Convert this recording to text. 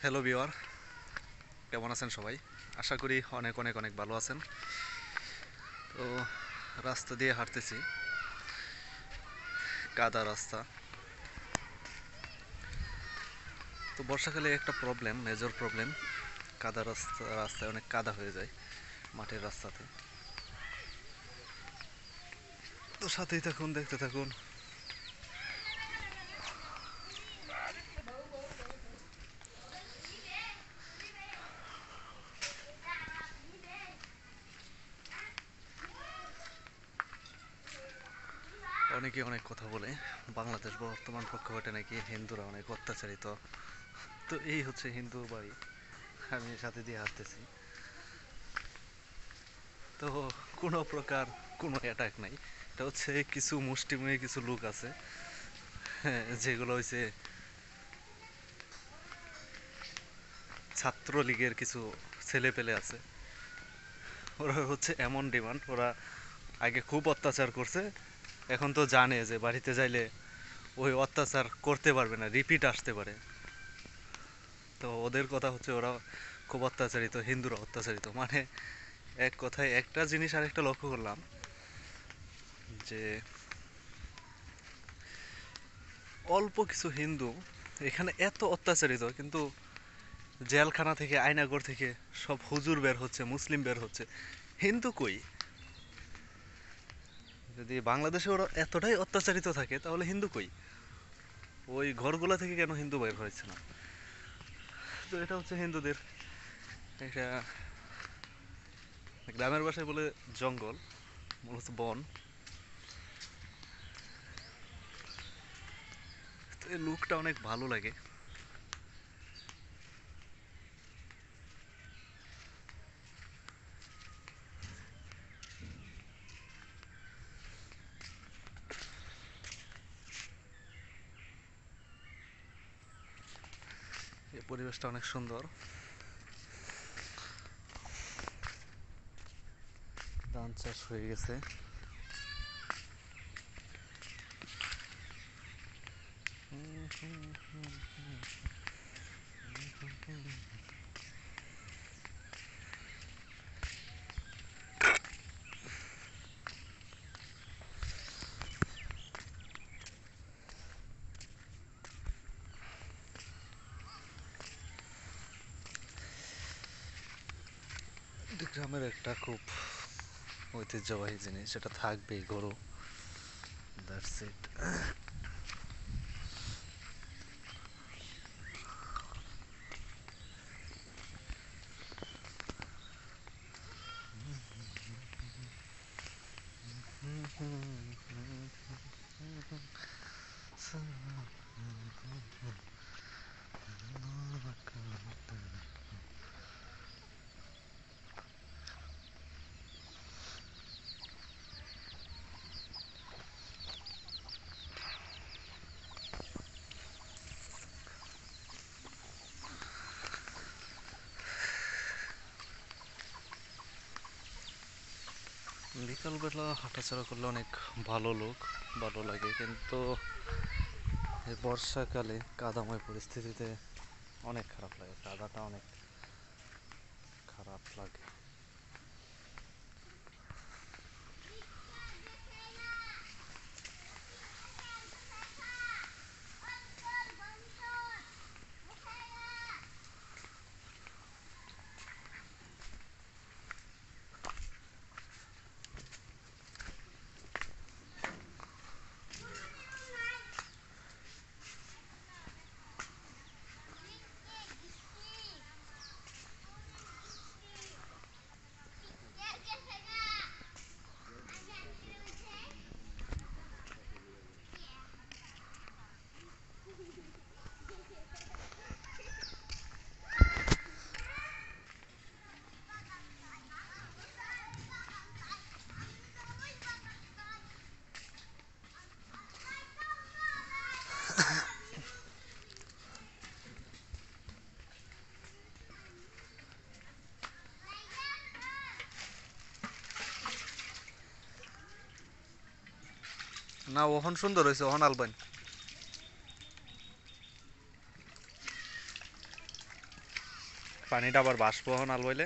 Hello ভিওয়ার, কেমন আছেন সবাই? আশা করি অনেক অনেক অনেক ভালো আছেন। তো রাস্তা দিয়ে হাঁটতেছি, কাদা রাস্তা। তো বর্ষাকালে একটা প্রবলেম, মেজর প্রবলেম, কাদা রাস্তা, রাস্তায় অনেক কাদা হয়ে যায় মাটির রাস্তাতে। তো সাথেই থাকুন, দেখতে থাকুন। অনেকে অনেক কথা বলে, বাংলাদেশ বর্তমান প্রেক্ষাপটে নাকি হিন্দুরা অনেক অত্যাচারিত। তো এই হচ্ছে হিন্দু বাড়ি, আমি সাথে দিয়ে হাঁটতেছি। তো কোনো প্রকার কোনো অ্যাটাক নাই। এটা হচ্ছে কিছু মুষ্টিমেয় কিছু লোক আছে, হ্যাঁ, যেগুলো হচ্ছে ছাত্রলীগের কিছু ছেলে পেলে আছে। ওরা হচ্ছে এমন ডিমান্ড, ওরা আগে খুব অত্যাচার করছে, এখন তো জানে যে বাড়িতে যাইলে ওই অত্যাচার করতে পারবে না, রিপিট আসতে পারে। তো ওদের কথা হচ্ছে ওরা খুব অত্যাচারিত, হিন্দুরা অত্যাচারিত, মানে এক কথায় একটা জিনিস আরেকটা লক্ষ্য করলাম যে অল্প কিছু হিন্দু এখানে এত অত্যাচারিত, কিন্তু জেলখানা থেকে, আয়নাগর থেকে সব হুজুর বের হচ্ছে, মুসলিম বের হচ্ছে, হিন্দু কই? যদি বাংলাদেশে ওরা এতটাই অত্যাচারিত থাকে তাহলে হিন্দু কই? ওই ঘরগুলা থেকে কেন হিন্দু বের হয়েছে না? তো এটা হচ্ছে হিন্দুদের একটা, গ্রামের ভাষায় বলে জঙ্গল, মূলত বন। তো এই লুকটা অনেক ভালো লাগে। এই পরিবেশটা অনেক সুন্দর। ধান চাষ হয়ে গেছে। এটা গ্রামের একটা খুব ঐতিহ্যবাহী জিনিস, সেটা থাকবেই, গরু। That's it. বিকালবেলা হাঁটাচলা করলে অনেক ভালো, লোক ভালো লাগে, কিন্তু এই বর্ষাকালে কাদাময় পরিস্থিতিতে অনেক খারাপ লাগে, কাদাটা অনেক খারাপ লাগে। না, ওহন সুন্দর হয়েছে, ওহন আলবান। পানিটা আবার বাষ্প হন আল বইলে